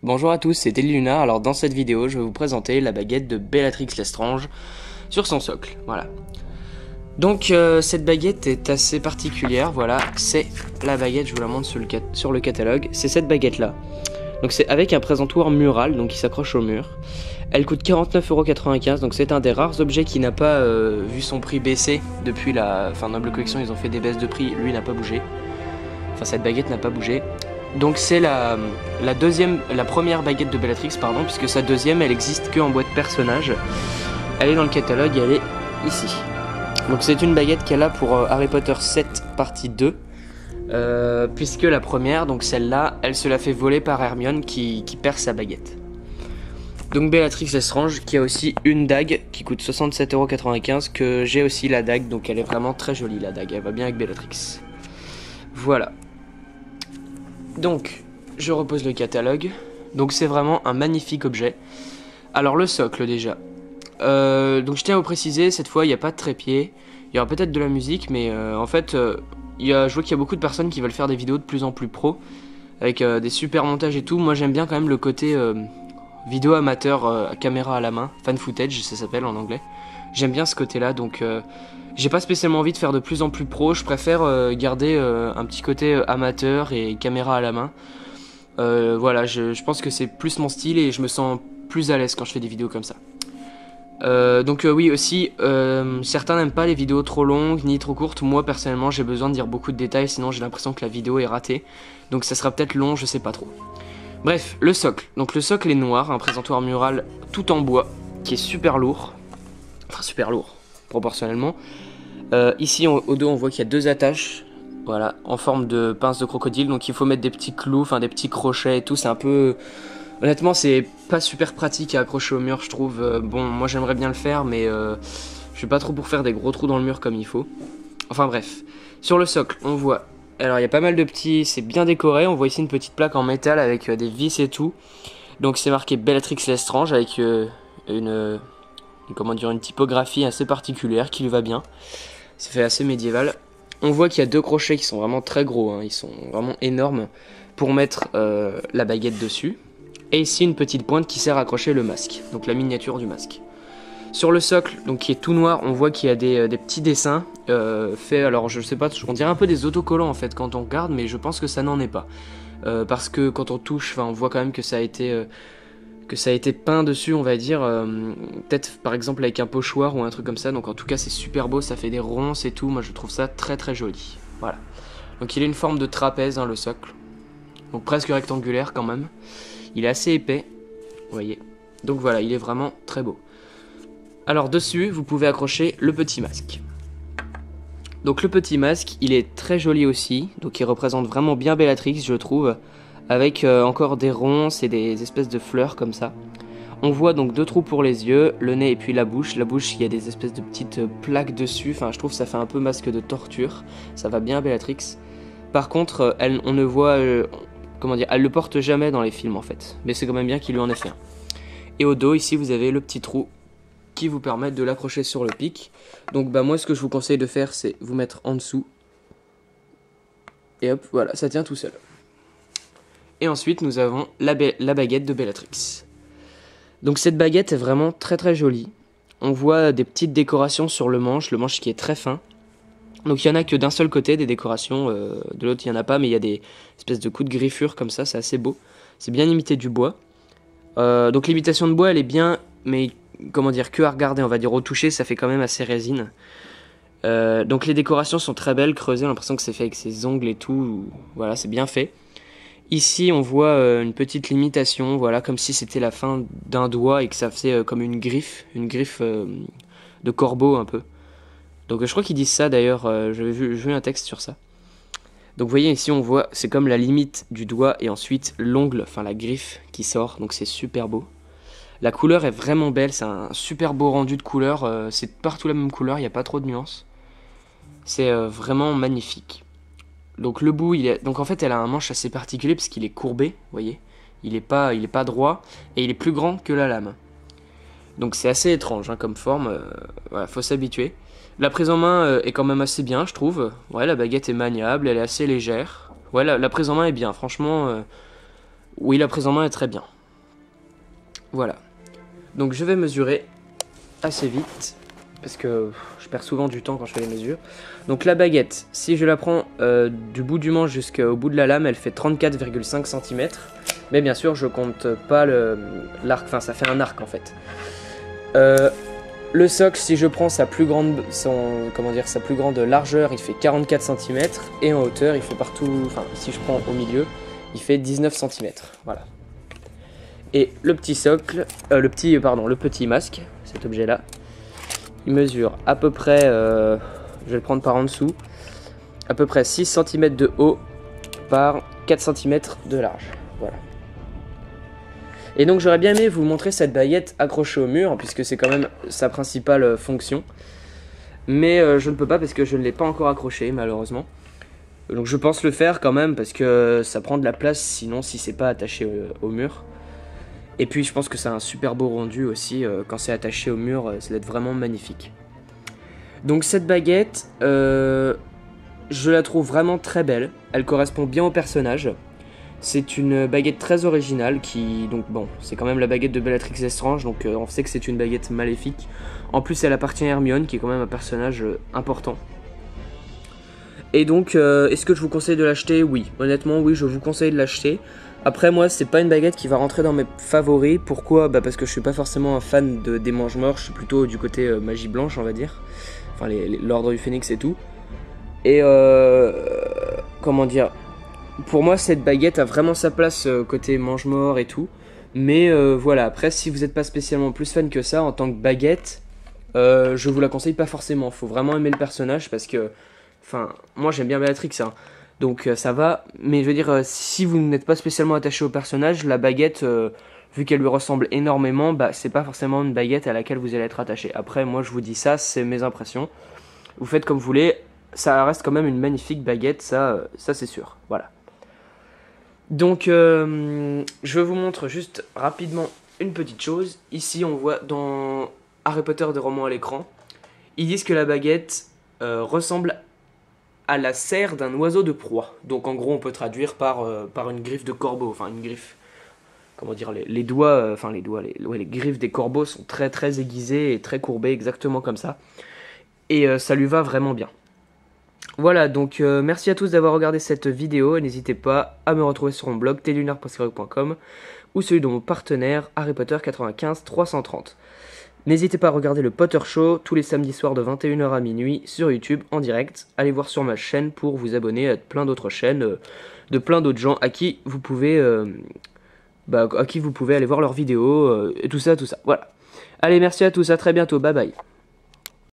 Bonjour à tous, c'est Lunar. Alors dans cette vidéo, je vais vous présenter la baguette de Bellatrix Lestrange sur son socle. Voilà. Donc cette baguette est assez particulière. Voilà, c'est la baguette, je vous la montre sur le catalogue. C'est cette baguette là. Donc c'est avec un présentoir mural, donc qui s'accroche au mur. Elle coûte 49,95 €, donc c'est un des rares objets qui n'a pas vu son prix baisser depuis la Noble Collection. Ils ont fait des baisses de prix, lui n'a pas bougé. Enfin, cette baguette n'a pas bougé. Donc c'est la première baguette de Bellatrix, pardon, puisque sa deuxième, elle existe que en boîte personnage. Elle est dans le catalogue et elle est ici. Donc c'est une baguette qu'elle a pour Harry Potter 7 partie 2. Puisque la première, donc celle-là, elle se la fait voler par Hermione qui perd sa baguette. Donc Bellatrix Lestrange qui a aussi une dague qui coûte 67,95 €, que j'ai aussi la dague, donc elle est vraiment très jolie la dague, elle va bien avec Bellatrix. Voilà. Donc, je repose le catalogue. Donc c'est vraiment un magnifique objet. Alors le socle déjà. Donc je tiens à vous préciser, cette fois il n'y a pas de trépied. Il y aura peut-être de la musique, mais en fait, je vois qu'il y a beaucoup de personnes qui veulent faire des vidéos de plus en plus pro, avec des super montages et tout. Moi j'aime bien quand même le côté vidéo amateur, caméra à la main, fan footage ça s'appelle en anglais. J'aime bien ce côté là, donc j'ai pas spécialement envie de faire de plus en plus pro. Je préfère garder un petit côté amateur et caméra à la main. Voilà, je pense que c'est plus mon style et je me sens plus à l'aise quand je fais des vidéos comme ça. Oui aussi, certains n'aiment pas les vidéos trop longues ni trop courtes. Moi personnellement j'ai besoin de dire beaucoup de détails, sinon j'ai l'impression que la vidéo est ratée. Donc ça sera peut-être long, je sais pas trop. Bref, le socle. Donc le socle est noir, un présentoir mural tout en bois, qui est super lourd. Enfin super lourd, proportionnellement. Ici au dos on voit qu'il y a deux attaches, voilà, en forme de pince de crocodile. Donc il faut mettre des petits clous, enfin des petits crochets et tout. C'est un peu... Honnêtement c'est pas super pratique à accrocher au mur je trouve. Bon moi j'aimerais bien le faire mais je suis pas trop pour faire des gros trous dans le mur comme il faut. Enfin bref, sur le socle on voit... Alors il y a pas mal de petits... C'est bien décoré, on voit ici une petite plaque en métal avec des vis et tout. Donc c'est marqué Bellatrix Lestrange avec une typographie assez particulière qui lui va bien. Ça fait assez médiéval. On voit qu'il y a deux crochets qui sont vraiment très gros, hein, ils sont vraiment énormes pour mettre la baguette dessus. Et ici une petite pointe qui sert à accrocher le masque, donc la miniature du masque. Sur le socle, donc qui est tout noir, on voit qu'il y a des petits dessins faits, alors je sais pas, on dirait un peu des autocollants en fait quand on regarde, mais je pense que ça n'en est pas. Parce que quand on touche, on voit quand même que ça a été peint dessus, on va dire, peut-être par exemple avec un pochoir ou un truc comme ça. Donc en tout cas c'est super beau, ça fait des ronces et tout, moi je trouve ça très très joli. Voilà. Donc il a une forme de trapèze, hein, le socle, donc presque rectangulaire quand même. Il est assez épais, vous voyez. Donc voilà, il est vraiment très beau. Alors dessus vous pouvez accrocher le petit masque. Donc le petit masque il est très joli aussi, donc il représente vraiment bien Bellatrix je trouve, avec encore des ronces et des espèces de fleurs comme ça. On voit donc deux trous pour les yeux, le nez et puis la bouche. La bouche, il y a des espèces de petites plaques dessus. Enfin, je trouve que ça fait un peu masque de torture. Ça va bien Bellatrix. Par contre, on ne voit... elle le porte jamais dans les films en fait. Mais c'est quand même bien qu'il lui en ait fait un. Et au dos, ici, vous avez le petit trou qui vous permet de l'accrocher sur le pic. Donc moi, ce que je vous conseille de faire, c'est vous mettre en dessous. Et hop, voilà, ça tient tout seul. Et ensuite nous avons la baguette de Bellatrix. Donc cette baguette est vraiment très très jolie. On voit des petites décorations sur le manche qui est très fin. Donc il n'y en a que d'un seul côté des décorations, de l'autre il n'y en a pas, mais il y a des espèces de coups de griffure comme ça, c'est assez beau. C'est bien imité du bois. Donc l'imitation de bois elle est bien, mais que à regarder, on va dire au toucher ça fait quand même assez résine. Donc les décorations sont très belles, creusées, on a l'impression que c'est fait avec ses ongles et tout, voilà c'est bien fait. Ici on voit une petite limitation, voilà, comme si c'était la fin d'un doigt et que ça faisait comme une griffe de corbeau un peu. Donc je crois qu'ils disent ça d'ailleurs, j'ai vu un texte sur ça. Donc vous voyez ici on voit, c'est comme la limite du doigt et ensuite l'ongle, enfin la griffe qui sort, donc c'est super beau. La couleur est vraiment belle, c'est un super beau rendu de couleur, c'est partout la même couleur, il n'y a pas trop de nuances. C'est vraiment magnifique. Donc le bout, donc en fait elle a un manche assez particulier parce qu'il est courbé, vous voyez. Il est pas droit et il est plus grand que la lame. Donc c'est assez étrange hein, comme forme, voilà, faut s'habituer. La prise en main est quand même assez bien je trouve. Ouais, la baguette est maniable, elle est assez légère. Ouais, la prise en main est bien, franchement. Oui, la prise en main est très bien. Voilà. Donc je vais mesurer assez vite, parce que je perds souvent du temps quand je fais les mesures. Donc la baguette, si je la prends du bout du manche jusqu'au bout de la lame, elle fait 34,5 cm. Mais bien sûr, je compte pas l'arc, enfin ça fait un arc en fait. Le socle, si je prends sa plus grande largeur, il fait 44 cm. Et en hauteur, il fait partout, enfin si je prends au milieu, il fait 19 cm. Voilà. Et le petit socle, le petit masque, cet objet-là, il mesure à peu près, je vais le prendre par en dessous, à peu près 6 cm de haut par 4 cm de large. Voilà. Et donc j'aurais bien aimé vous montrer cette baguette accrochée au mur, puisque c'est quand même sa principale fonction. Mais je ne peux pas parce que je ne l'ai pas encore accrochée, malheureusement. Donc je pense le faire quand même, parce que ça prend de la place, sinon si c'est pas attaché au mur. Et puis je pense que c'est un super beau rendu aussi, quand c'est attaché au mur, ça doit être vraiment magnifique. Donc cette baguette, je la trouve vraiment très belle, elle correspond bien au personnage. C'est une baguette très originale qui, donc bon, c'est quand même la baguette de Bellatrix Lestrange, donc on sait que c'est une baguette maléfique. En plus elle appartient à Hermione, qui est quand même un personnage important. Et donc, est-ce que je vous conseille de l'acheter? Oui, honnêtement oui, je vous conseille de l'acheter. Après moi c'est pas une baguette qui va rentrer dans mes favoris. Pourquoi? Bah parce que je suis pas forcément un fan des mange-morts. Je suis plutôt du côté magie blanche on va dire. Enfin l'ordre du phénix et tout. Et comment dire, pour moi cette baguette a vraiment sa place côté mange-mort et tout. Mais voilà, après si vous n'êtes pas spécialement plus fan que ça en tant que baguette, je vous la conseille pas forcément. Faut vraiment aimer le personnage parce que, enfin, moi j'aime bien Bellatrix hein. Donc ça va, mais je veux dire, si vous n'êtes pas spécialement attaché au personnage, la baguette, vu qu'elle lui ressemble énormément, bah c'est pas forcément une baguette à laquelle vous allez être attaché. Après, moi je vous dis ça, c'est mes impressions. Vous faites comme vous voulez, ça reste quand même une magnifique baguette, ça c'est sûr, voilà. Donc je vous montre juste rapidement une petite chose. Ici on voit dans Harry Potter des romans à l'écran, ils disent que la baguette ressemble à la serre d'un oiseau de proie. Donc en gros on peut traduire par une griffe de corbeau, enfin une griffe, comment dire, les doigts, enfin les griffes des corbeaux sont très très aiguisées et très courbées, exactement comme ça. Et ça lui va vraiment bien. Voilà, donc merci à tous d'avoir regardé cette vidéo, et n'hésitez pas à me retrouver sur mon blog telunar.com ou celui de mon partenaire Harry Potter 95 330. N'hésitez pas à regarder le Potter Show tous les samedis soirs de 21 h à minuit sur YouTube en direct. Allez voir sur ma chaîne pour vous abonner à plein d'autres chaînes de plein d'autres gens à qui vous pouvez aller voir leurs vidéos et tout ça. Voilà. Allez, merci à tous, à très bientôt, bye bye.